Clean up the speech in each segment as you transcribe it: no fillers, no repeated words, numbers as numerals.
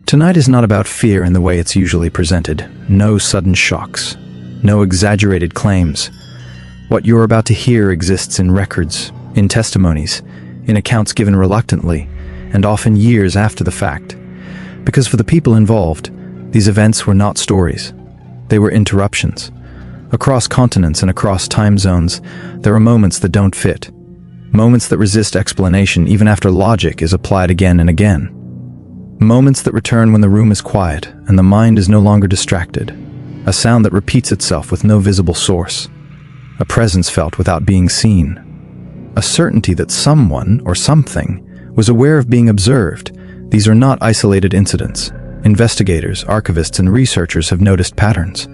Tonight is not about fear in the way it's usually presented. No sudden shocks. No exaggerated claims. What you're about to hear exists in records, in testimonies, in accounts given reluctantly, and often years after the fact. Because for the people involved, these events were not stories. They were interruptions. Across continents and across time zones, there are moments that don't fit. Moments that resist explanation even after logic is applied again and again. Moments that return when the room is quiet and the mind is no longer distracted. A sound that repeats itself with no visible source. A presence felt without being seen. A certainty that someone or something was aware of being observed. These are not isolated incidents. Investigators, archivists, and researchers have noticed patterns.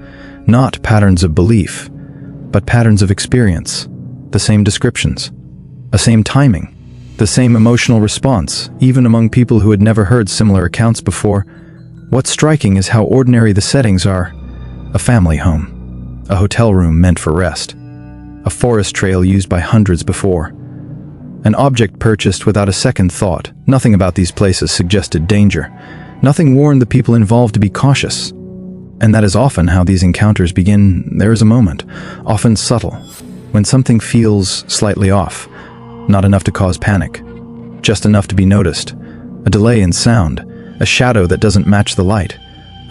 Not patterns of belief, but patterns of experience. The same descriptions. A same timing. The same emotional response, even among people who had never heard similar accounts before. What's striking is how ordinary the settings are. A family home. A hotel room meant for rest. A forest trail used by hundreds before. An object purchased without a second thought. Nothing about these places suggested danger. Nothing warned the people involved to be cautious. And that is often how these encounters begin. There is a moment, often subtle, when something feels slightly off. Not enough to cause panic. Just enough to be noticed. A delay in sound. A shadow that doesn't match the light.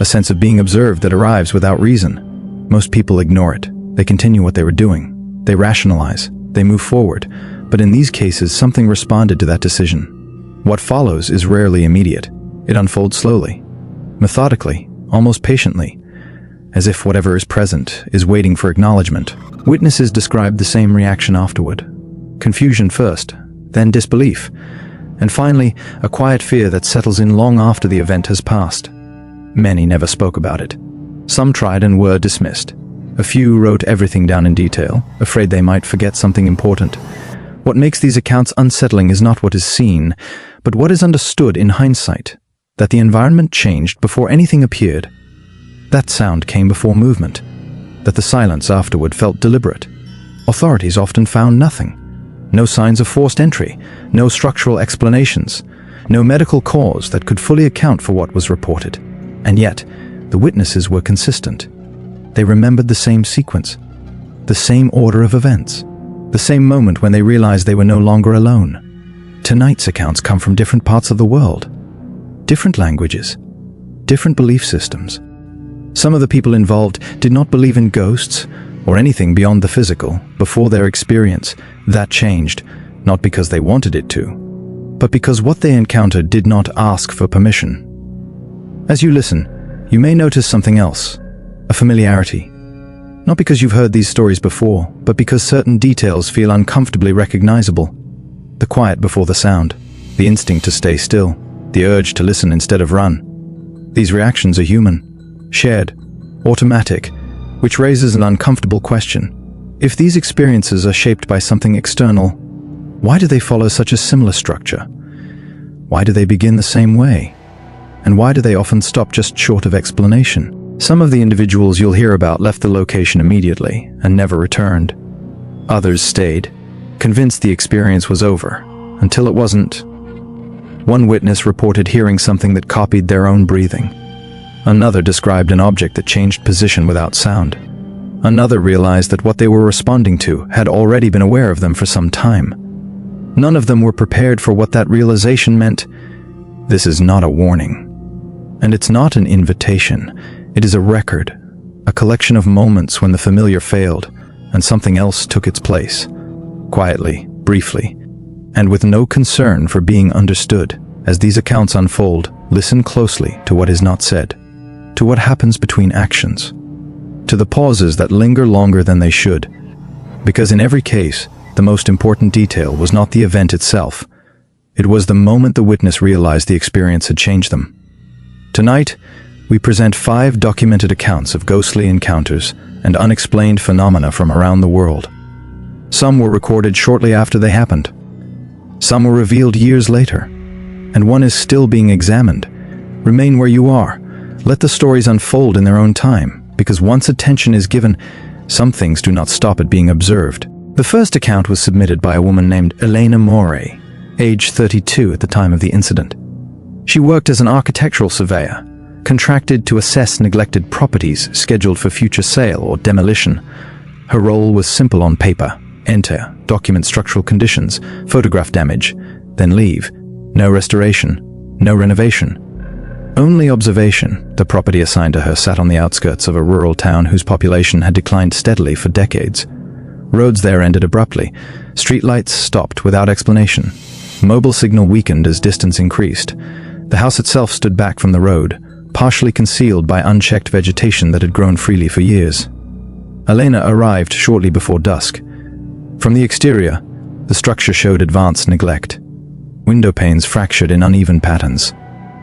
A sense of being observed that arrives without reason. Most people ignore it. They continue what they were doing. They rationalize. They move forward. But in these cases, something responded to that decision. What follows is rarely immediate. It unfolds slowly. Methodically. Almost patiently. As if whatever is present is waiting for acknowledgement. Witnesses describe the same reaction afterward. Confusion first, then disbelief, and finally, a quiet fear that settles in long after the event has passed. Many never spoke about it. Some tried and were dismissed. A few wrote everything down in detail, afraid they might forget something important. What makes these accounts unsettling is not what is seen, but what is understood in hindsight, that the environment changed before anything appeared. That sound came before movement, that the silence afterward felt deliberate. Authorities often found nothing. No signs of forced entry, no structural explanations, no medical cause that could fully account for what was reported. And yet, the witnesses were consistent. They remembered the same sequence, the same order of events, the same moment when they realized they were no longer alone. Tonight's accounts come from different parts of the world, different languages, different belief systems. Some of the people involved did not believe in ghosts or anything beyond the physical before their experience. That changed, not because they wanted it to, but because what they encountered did not ask for permission. As you listen, you may notice something else, a familiarity. Not because you've heard these stories before, but because certain details feel uncomfortably recognizable. The quiet before the sound, the instinct to stay still, the urge to listen instead of run. These reactions are human, shared, automatic, which raises an uncomfortable question. If these experiences are shaped by something external, why do they follow such a similar structure? Why do they begin the same way? And why do they often stop just short of explanation? Some of the individuals you'll hear about left the location immediately and never returned. Others stayed, convinced the experience was over, until it wasn't. One witness reported hearing something that copied their own breathing. Another described an object that changed position without sound. Another realized that what they were responding to had already been aware of them for some time. None of them were prepared for what that realization meant. This is not a warning. And it's not an invitation. It is a record, a collection of moments when the familiar failed and something else took its place. Quietly, briefly, and with no concern for being understood. As these accounts unfold, listen closely to what is not said, to what happens between actions, to the pauses that linger longer than they should. Because in every case, the most important detail was not the event itself. It was the moment the witness realized the experience had changed them. Tonight, we present 5 documented accounts of ghostly encounters and unexplained phenomena from around the world. Some were recorded shortly after they happened. Some were revealed years later. And one is still being examined. Remain where you are. Let the stories unfold in their own time. Because once attention is given, some things do not stop at being observed. The first account was submitted by a woman named Elena Morey, age 32 at the time of the incident. She worked as an architectural surveyor, contracted to assess neglected properties scheduled for future sale or demolition. Her role was simple on paper: enter, document structural conditions, photograph damage, then leave. No restoration, no renovation. Only observation. The property assigned to her sat on the outskirts of a rural town whose population had declined steadily for decades. Roads there ended abruptly. Streetlights stopped without explanation. Mobile signal weakened as distance increased. The house itself stood back from the road, partially concealed by unchecked vegetation that had grown freely for years. Elena arrived shortly before dusk. From the exterior, the structure showed advanced neglect. Window panes fractured in uneven patterns.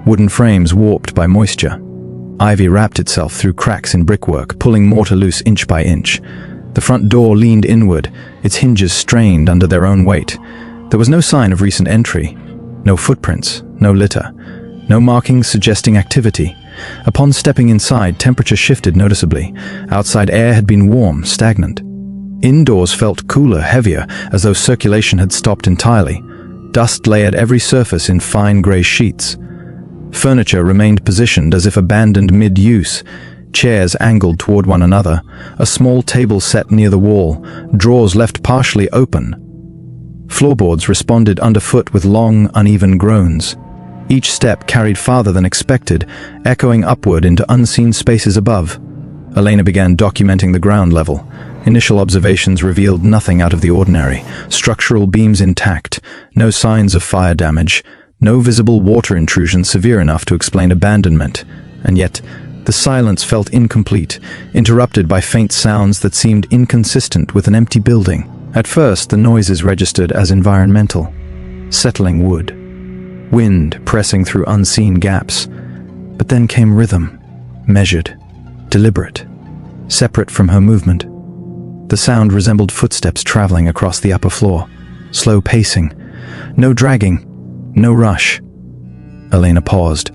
Wooden frames warped by moisture. Ivy wrapped itself through cracks in brickwork, pulling mortar loose inch by inch. The front door leaned inward, its hinges strained under their own weight. There was no sign of recent entry. No footprints, no litter, no markings suggesting activity. Upon stepping inside, temperature shifted noticeably. Outside air had been warm, stagnant. Indoors felt cooler, heavier, as though circulation had stopped entirely. Dust lay at every surface in fine grey sheets. Furniture remained positioned as if abandoned mid-use. Chairs angled toward one another, a small table set near the wall, drawers left partially open. Floorboards responded underfoot with long, uneven groans. Each step carried farther than expected, echoing upward into unseen spaces above. Elena began documenting the ground level. Initial observations revealed nothing out of the ordinary. Structural beams intact, no signs of fire damage, no visible water intrusion severe enough to explain abandonment. And yet, the silence felt incomplete, interrupted by faint sounds that seemed inconsistent with an empty building. At first, the noises registered as environmental. Settling wood. Wind pressing through unseen gaps. But then came rhythm, measured, deliberate, separate from her movement. The sound resembled footsteps traveling across the upper floor. Slow pacing. No dragging. No rush. Elena paused.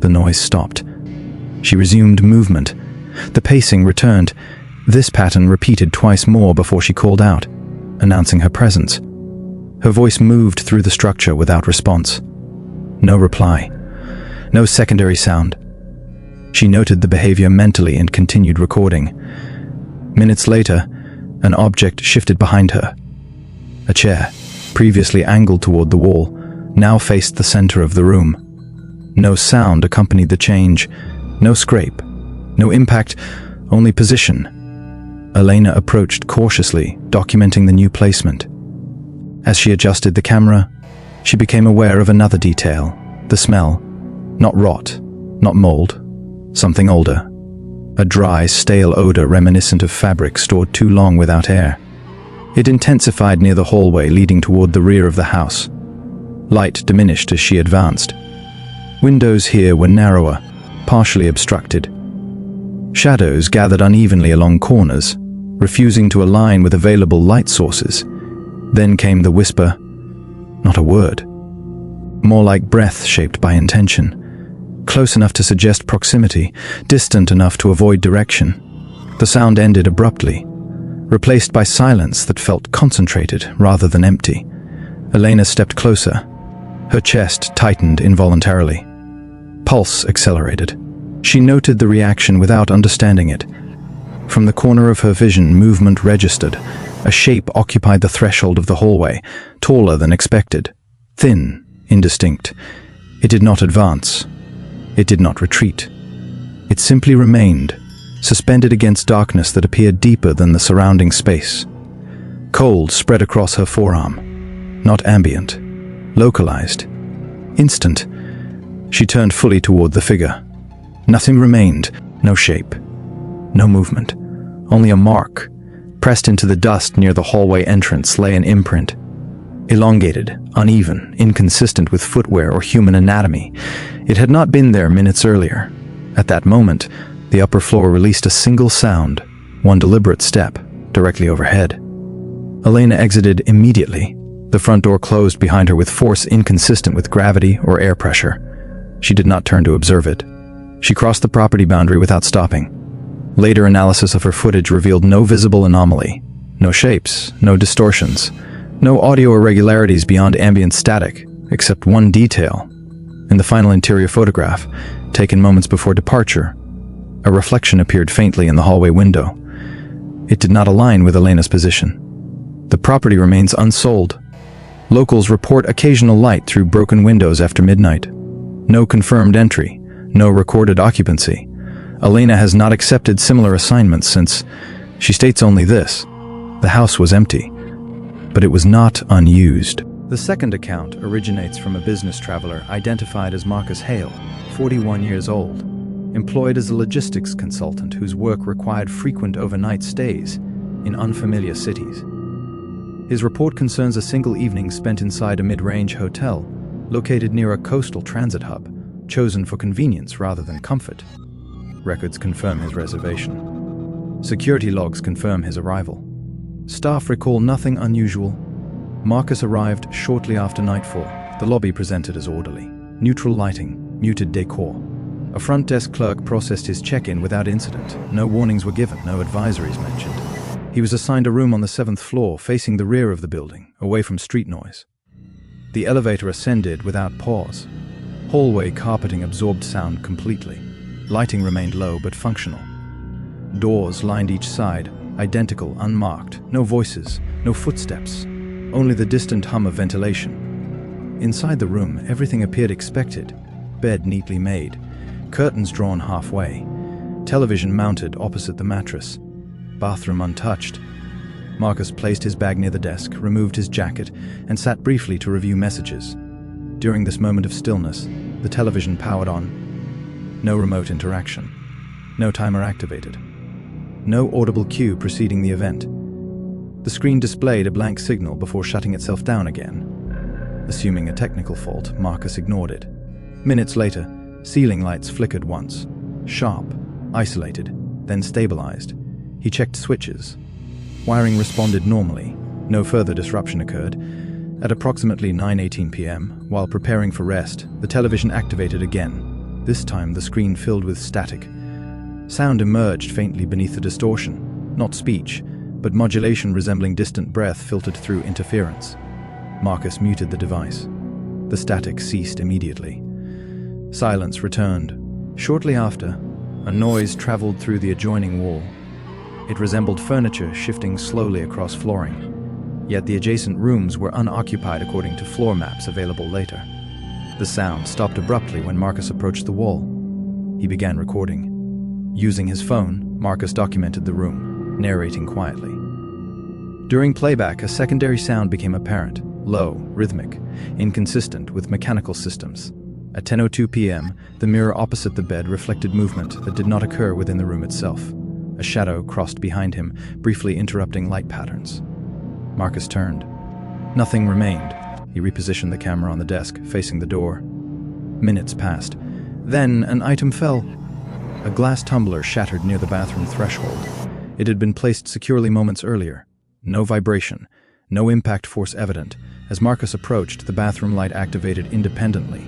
The noise stopped. She resumed movement. The pacing returned. This pattern repeated twice more before she called out, announcing her presence. Her voice moved through the structure without response. No reply. No secondary sound. She noted the behavior mentally and continued recording. Minutes later, an object shifted behind her. A chair, previously angled toward the wall, now faced the center of the room. No sound accompanied the change. No scrape. No impact, only position. Elena approached cautiously, documenting the new placement. As she adjusted the camera, she became aware of another detail. The smell. Not rot, not mold. Something older. A dry, stale odor reminiscent of fabric stored too long without air. It intensified near the hallway leading toward the rear of the house. Light diminished as she advanced. Windows here were narrower, partially obstructed. Shadows gathered unevenly along corners, refusing to align with available light sources. Then came the whisper, not a word. More like breath shaped by intention. Close enough to suggest proximity, distant enough to avoid direction. The sound ended abruptly, replaced by silence that felt concentrated rather than empty. Elena stepped closer. Her chest tightened involuntarily. Pulse accelerated. She noted the reaction without understanding it. From the corner of her vision, movement registered. A shape occupied the threshold of the hallway, taller than expected. Thin, indistinct. It did not advance. It did not retreat. It simply remained, suspended against darkness that appeared deeper than the surrounding space. Cold spread across her forearm. Not ambient. Localized. Instant. She turned fully toward the figure. Nothing remained. No shape. No movement. Only a mark. Pressed into the dust near the hallway entrance lay an imprint. Elongated, uneven, inconsistent with footwear or human anatomy. It had not been there minutes earlier. At that moment, the upper floor released a single sound, one deliberate step, directly overhead. Elena exited immediately. The front door closed behind her with force inconsistent with gravity or air pressure. She did not turn to observe it. She crossed the property boundary without stopping. Later analysis of her footage revealed no visible anomaly. No shapes, no distortions. No audio irregularities beyond ambient static, except one detail. In the final interior photograph, taken moments before departure, a reflection appeared faintly in the hallway window. It did not align with Elena's position. The property remains unsold. Locals report occasional light through broken windows after midnight. No confirmed entry, no recorded occupancy. Elena has not accepted similar assignments since she states only this: the house was empty, but it was not unused. The second account originates from a business traveler identified as Marcus Hale, 41 years old, employed as a logistics consultant whose work required frequent overnight stays in unfamiliar cities. His report concerns a single evening spent inside a mid-range hotel located near a coastal transit hub, chosen for convenience rather than comfort. Records confirm his reservation. Security logs confirm his arrival. Staff recall nothing unusual. Marcus arrived shortly after nightfall. The lobby presented as orderly. Neutral lighting, muted decor. A front desk clerk processed his check-in without incident. No warnings were given, no advisories mentioned. He was assigned a room on the 7th floor, facing the rear of the building, away from street noise. The elevator ascended without pause. Hallway carpeting absorbed sound completely. Lighting remained low but functional. Doors lined each side, identical, unmarked. No voices, no footsteps. Only the distant hum of ventilation. Inside the room, everything appeared expected. Bed neatly made, curtains drawn halfway, television mounted opposite the mattress, bathroom untouched. Marcus placed his bag near the desk, removed his jacket, and sat briefly to review messages. During this moment of stillness, the television powered on. No remote interaction. No timer activated. No audible cue preceding the event. The screen displayed a blank signal before shutting itself down again. Assuming a technical fault, Marcus ignored it. Minutes later, ceiling lights flickered once. Sharp, isolated, then stabilized. He checked switches. Wiring responded normally. No further disruption occurred. At approximately 9:18 p.m., while preparing for rest, the television activated again. This time, the screen filled with static. Sound emerged faintly beneath the distortion. Not speech, but modulation resembling distant breath filtered through interference. Marcus muted the device. The static ceased immediately. Silence returned. Shortly after, a noise traveled through the adjoining wall. It resembled furniture shifting slowly across flooring. Yet the adjacent rooms were unoccupied according to floor maps available later. The sound stopped abruptly when Marcus approached the wall. He began recording. Using his phone, Marcus documented the room, narrating quietly. During playback, a secondary sound became apparent, low, rhythmic, inconsistent with mechanical systems. At 10:02 p.m., the mirror opposite the bed reflected movement that did not occur within the room itself. A shadow crossed behind him, briefly interrupting light patterns. Marcus turned. Nothing remained. He repositioned the camera on the desk, facing the door. Minutes passed. Then an item fell. A glass tumbler shattered near the bathroom threshold. It had been placed securely moments earlier. No vibration, no impact force evident. As Marcus approached, the bathroom light activated independently.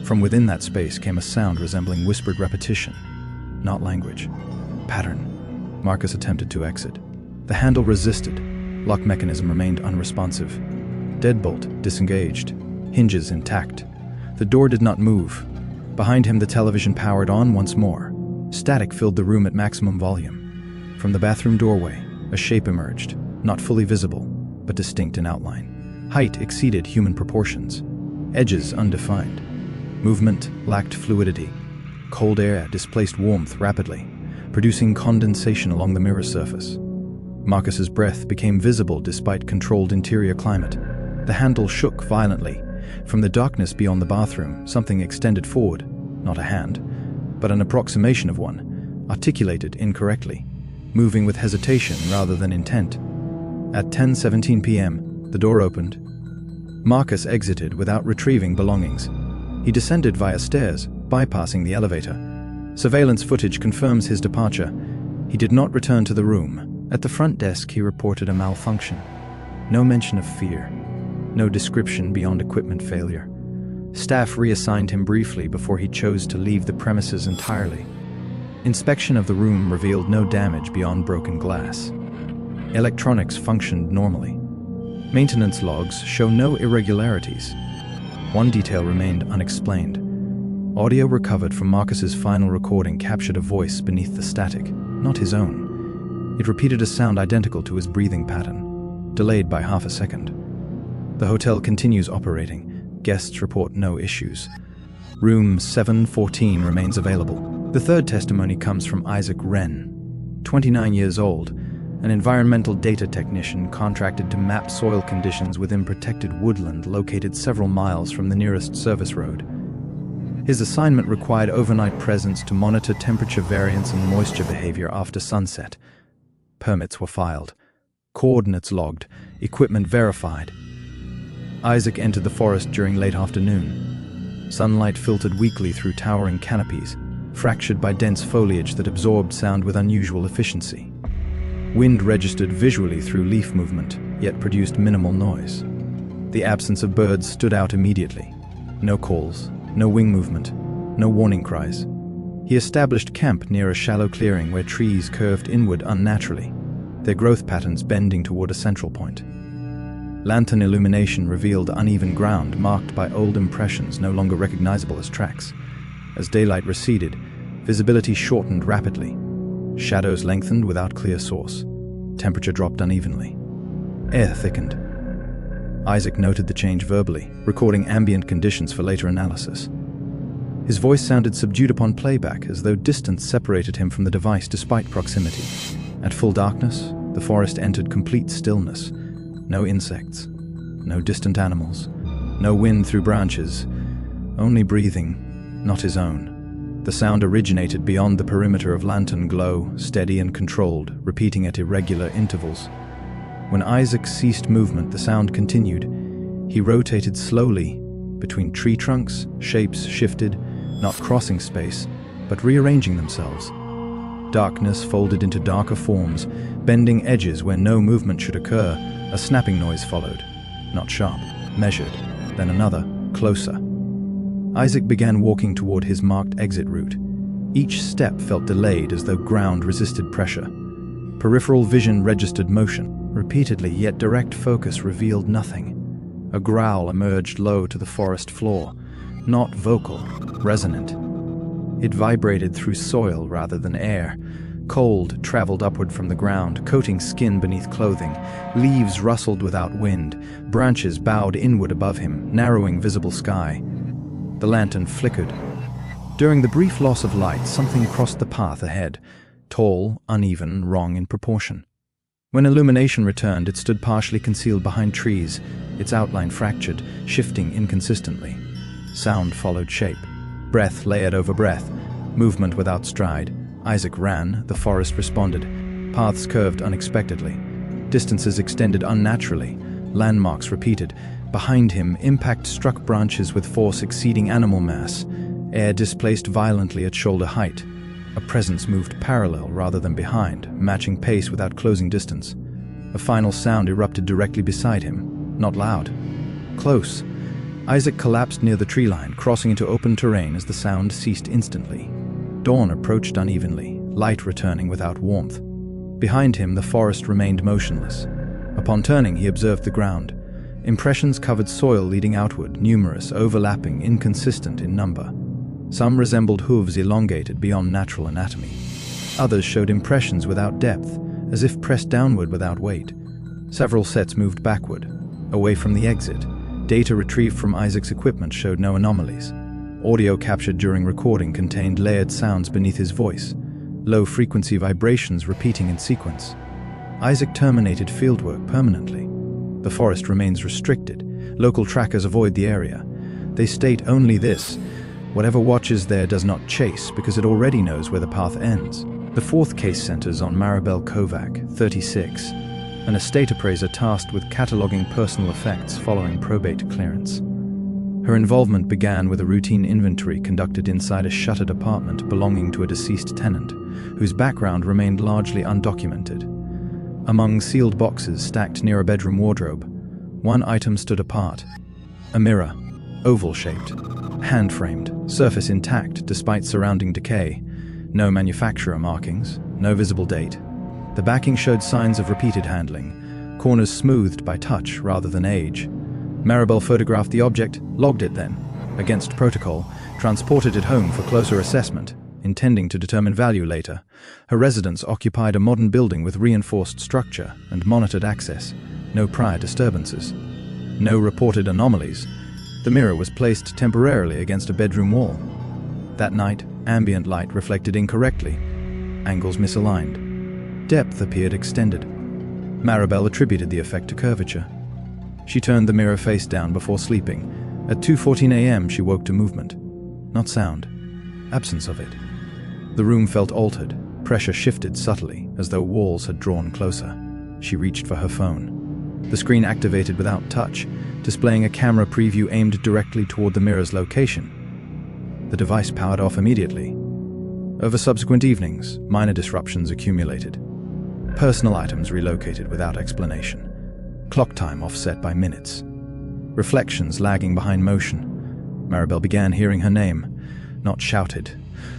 From within that space came a sound resembling whispered repetition. Not language. Pattern. Marcus attempted to exit. The handle resisted. Lock mechanism remained unresponsive. Deadbolt disengaged. Hinges intact. The door did not move. Behind him, the television powered on once more. Static filled the room at maximum volume. From the bathroom doorway, a shape emerged, not fully visible, but distinct in outline. Height exceeded human proportions. Edges undefined. Movement lacked fluidity. Cold air displaced warmth rapidly, producing condensation along the mirror surface. Marcus's breath became visible despite controlled interior climate. The handle shook violently. From the darkness beyond the bathroom, something extended forward, not a hand, but an approximation of one, articulated incorrectly, moving with hesitation rather than intent. At 10:17 p.m., the door opened. Marcus exited without retrieving belongings. He descended via stairs, bypassing the elevator. Surveillance footage confirms his departure. He did not return to the room. At the front desk, he reported a malfunction. No mention of fear. No description beyond equipment failure. Staff reassigned him briefly before he chose to leave the premises entirely. Inspection of the room revealed no damage beyond broken glass. Electronics functioned normally. Maintenance logs show no irregularities. One detail remained unexplained. Audio recovered from Marcus's final recording captured a voice beneath the static, not his own. It repeated a sound identical to his breathing pattern, delayed by half a second. The hotel continues operating. Guests report no issues. Room 714 remains available. The third testimony comes from Isaac Wren, 29 years old, an environmental data technician contracted to map soil conditions within protected woodland located several miles from the nearest service road. His assignment required overnight presence to monitor temperature variance and moisture behavior after sunset. Permits were filed, coordinates logged, equipment verified. Isaac entered the forest during late afternoon. Sunlight filtered weakly through towering canopies, fractured by dense foliage that absorbed sound with unusual efficiency. Wind registered visually through leaf movement, yet produced minimal noise. The absence of birds stood out immediately. No calls, no wing movement, no warning cries. He established camp near a shallow clearing where trees curved inward unnaturally, their growth patterns bending toward a central point. Lantern illumination revealed uneven ground marked by old impressions no longer recognizable as tracks. As daylight receded, visibility shortened rapidly. Shadows lengthened without clear source. Temperature dropped unevenly. Air thickened. Isaac noted the change verbally, recording ambient conditions for later analysis. His voice sounded subdued upon playback, as though distance separated him from the device despite proximity. At full darkness, the forest entered complete stillness. No insects, no distant animals, no wind through branches, only breathing, not his own. The sound originated beyond the perimeter of lantern glow, steady and controlled, repeating at irregular intervals. When Isaac ceased movement, the sound continued. He rotated slowly between tree trunks, shapes shifted, not crossing space, but rearranging themselves. Darkness folded into darker forms, bending edges where no movement should occur. A snapping noise followed, not sharp, measured, then another, closer. Isaac began walking toward his marked exit route. Each step felt delayed, as though ground resisted pressure. Peripheral vision registered motion, repeatedly, yet direct focus revealed nothing. A growl emerged low to the forest floor, not vocal, resonant. It vibrated through soil rather than air. Cold traveled upward from the ground, coating skin beneath clothing. Leaves rustled without wind. Branches bowed inward above him, narrowing visible sky. The lantern flickered. During the brief loss of light, something crossed the path ahead. Tall, uneven, wrong in proportion. When illumination returned, it stood partially concealed behind trees, its outline fractured, shifting inconsistently. Sound followed shape. Breath layered over breath. Movement without stride. Isaac ran, the forest responded. Paths curved unexpectedly. Distances extended unnaturally. Landmarks repeated. Behind him, impact struck branches with force exceeding animal mass. Air displaced violently at shoulder height. A presence moved parallel rather than behind, matching pace without closing distance. A final sound erupted directly beside him, not loud. Close. Isaac collapsed near the tree line, crossing into open terrain as the sound ceased instantly. Dawn approached unevenly, light returning without warmth. Behind him, the forest remained motionless. Upon turning, he observed the ground. Impressions covered soil leading outward, numerous, overlapping, inconsistent in number. Some resembled hooves elongated beyond natural anatomy. Others showed impressions without depth, as if pressed downward without weight. Several sets moved backward, away from the exit. Data retrieved from Isaac's equipment showed no anomalies. Audio captured during recording contained layered sounds beneath his voice, low-frequency vibrations repeating in sequence. Isaac terminated fieldwork permanently. The forest remains restricted. Local trackers avoid the area. They state only this: whatever watches there does not chase, because it already knows where the path ends. The fourth case centers on Maribel Kovac, 36, an estate appraiser tasked with cataloging personal effects following probate clearance. Her involvement began with a routine inventory conducted inside a shuttered apartment belonging to a deceased tenant, whose background remained largely undocumented. Among sealed boxes stacked near a bedroom wardrobe, one item stood apart: a mirror, oval-shaped, hand-framed, surface intact despite surrounding decay. No manufacturer markings, no visible date. The backing showed signs of repeated handling, corners smoothed by touch rather than age. Maribel photographed the object, logged it then, Against protocol, transported it home for closer assessment, intending to determine value later. Her residence occupied a modern building with reinforced structure and monitored access. No prior disturbances. No reported anomalies. The mirror was placed temporarily against a bedroom wall. That night, ambient light reflected incorrectly. Angles misaligned. Depth appeared extended. Maribel attributed the effect to curvature. She turned the mirror face down before sleeping. At 2:14 a.m. she woke to movement. Not sound. Absence of it. The room felt altered. Pressure shifted subtly, as though walls had drawn closer. She reached for her phone. The screen activated without touch, displaying a camera preview aimed directly toward the mirror's location. The device powered off immediately. Over subsequent evenings, minor disruptions accumulated. Personal items relocated without explanation. Clock time offset by minutes. Reflections lagging behind motion. Maribel began hearing her name. Not shouted,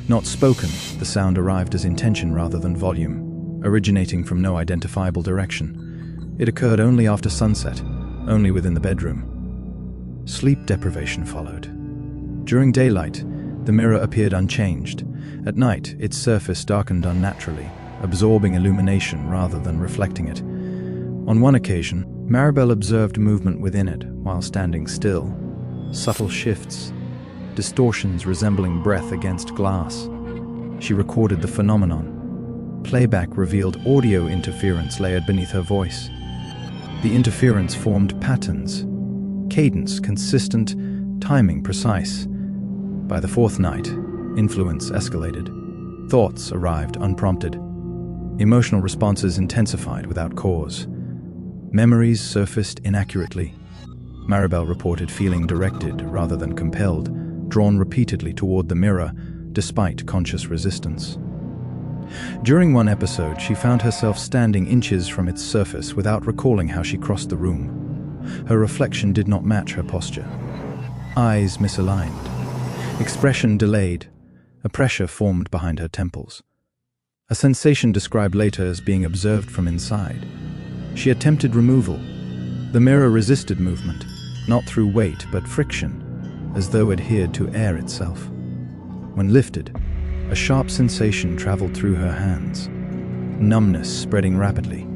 not spoken. The sound arrived as intention rather than volume, originating from no identifiable direction. It occurred only after sunset, only within the bedroom. Sleep deprivation followed. During daylight, the mirror appeared unchanged. At night, its surface darkened unnaturally, absorbing illumination rather than reflecting it. On one occasion, Maribel observed movement within it while standing still. Subtle shifts, distortions resembling breath against glass. She recorded the phenomenon. Playback revealed audio interference layered beneath her voice. The interference formed patterns, cadence consistent, timing precise. By the fourth night, influence escalated. Thoughts arrived unprompted. Emotional responses intensified without cause. Memories surfaced inaccurately. Maribel reported feeling directed rather than compelled, drawn repeatedly toward the mirror, despite conscious resistance. During one episode, she found herself standing inches from its surface without recalling how she crossed the room. Her reflection did not match her posture. Eyes misaligned. Expression delayed. A pressure formed behind her temples. A sensation described later as being observed from inside. She attempted removal. The mirror resisted movement, not through weight but friction, as though adhered to air itself. When lifted, a sharp sensation traveled through her hands. Numbness spreading rapidly.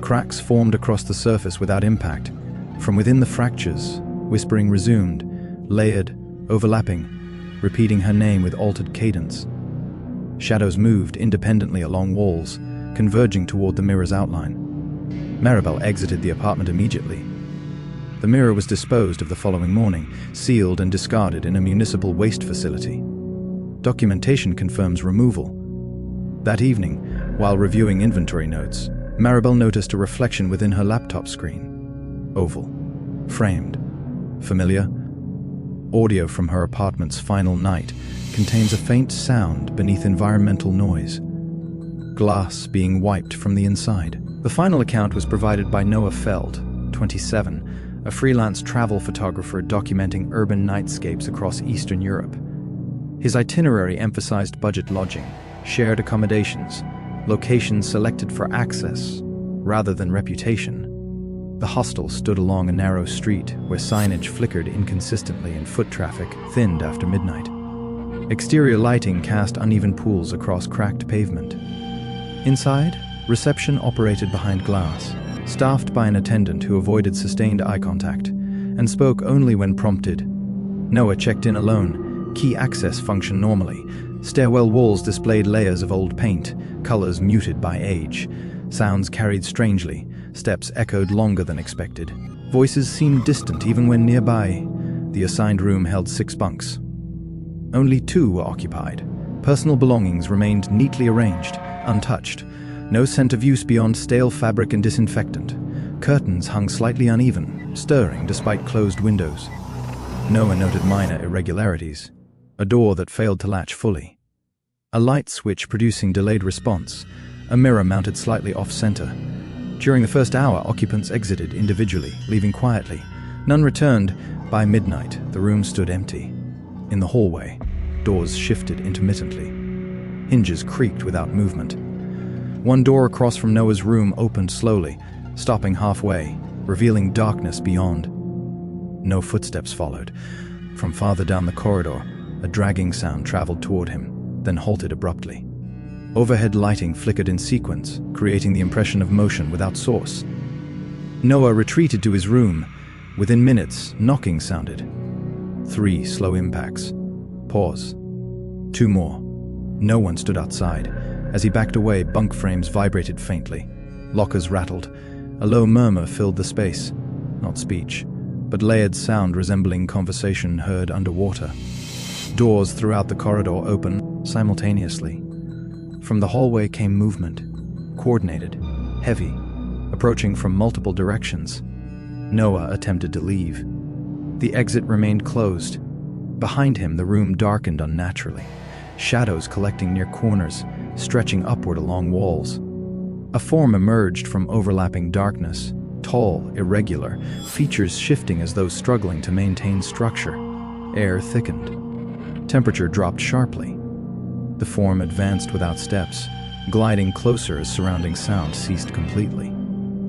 Cracks formed across the surface without impact. From within the fractures, whispering resumed, layered, overlapping, repeating her name with altered cadence. Shadows moved independently along walls, converging toward the mirror's outline. Maribel exited the apartment immediately. The mirror was disposed of the following morning, sealed and discarded in a municipal waste facility. Documentation confirms removal. That evening, while reviewing inventory notes, Maribel noticed a reflection within her laptop screen. Oval. Framed. Familiar? Audio from her apartment's final night contains a faint sound beneath environmental noise. Glass being wiped from the inside. The final account was provided by Noah Feld, 27, a freelance travel photographer documenting urban nightscapes across Eastern Europe. His itinerary emphasized budget lodging, shared accommodations, locations selected for access rather than reputation. The hostel stood along a narrow street where signage flickered inconsistently and foot traffic thinned after midnight. Exterior lighting cast uneven pools across cracked pavement. Inside, reception operated behind glass, staffed by an attendant who avoided sustained eye contact and spoke only when prompted. Noah checked in alone. Key access functioned normally. Stairwell walls displayed layers of old paint, colors muted by age. Sounds carried strangely. Steps echoed longer than expected. Voices seemed distant even when nearby. The assigned room held 6 bunks. Only 2 were occupied. Personal belongings remained neatly arranged, untouched. No scent of use beyond stale fabric and disinfectant. Curtains hung slightly uneven, stirring despite closed windows. Noah noted minor irregularities. A door that failed to latch fully. A light switch producing delayed response. A mirror mounted slightly off-center. During the first hour, occupants exited individually, leaving quietly. None returned. By midnight, the room stood empty. In the hallway, doors shifted intermittently. Hinges creaked without movement. One door across from Noah's room opened slowly, stopping halfway, revealing darkness beyond. No footsteps followed. From farther down the corridor, a dragging sound traveled toward him, then halted abruptly. Overhead lighting flickered in sequence, creating the impression of motion without source. Noah retreated to his room. Within minutes, knocking sounded. 3 slow impacts. Pause. 2 more. No one stood outside. As he backed away, bunk frames vibrated faintly. Lockers rattled. A low murmur filled the space. Not speech, but layered sound resembling conversation heard underwater. Doors throughout the corridor opened simultaneously. From the hallway came movement, coordinated, heavy, approaching from multiple directions. Noah attempted to leave. The exit remained closed. Behind him, the room darkened unnaturally, shadows collecting near corners, stretching upward along walls. A form emerged from overlapping darkness, tall, irregular, features shifting as though struggling to maintain structure. Air thickened. Temperature dropped sharply. The form advanced without steps, gliding closer as surrounding sound ceased completely.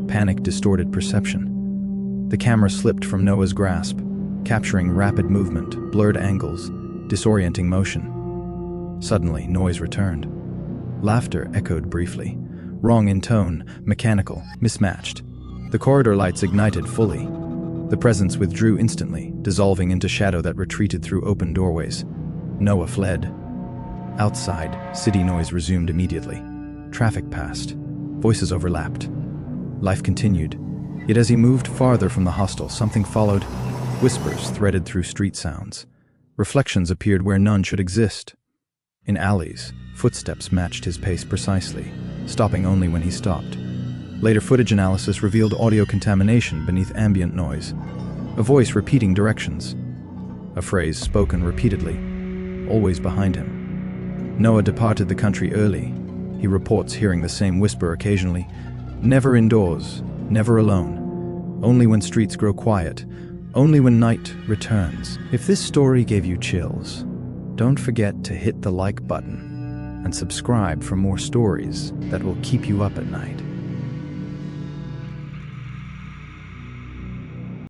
Panic distorted perception. The camera slipped from Noah's grasp, capturing rapid movement, blurred angles, disorienting motion. Suddenly, noise returned. Laughter echoed briefly, wrong in tone, mechanical, mismatched. The corridor lights ignited fully. The presence withdrew instantly, dissolving into shadow that retreated through open doorways. Noah fled. Outside, city noise resumed immediately. Traffic passed. Voices overlapped. Life continued. Yet as he moved farther from the hostel, something followed. Whispers threaded through street sounds. Reflections appeared where none should exist. In alleys, footsteps matched his pace precisely, stopping only when he stopped. Later footage analysis revealed audio contamination beneath ambient noise. A voice repeating directions. A phrase spoken repeatedly, always behind him. Noah departed the country early. He reports hearing the same whisper occasionally. Never indoors, never alone. Only when streets grow quiet. Only when night returns. If this story gave you chills, don't forget to hit the like button and subscribe for more stories that will keep you up at night.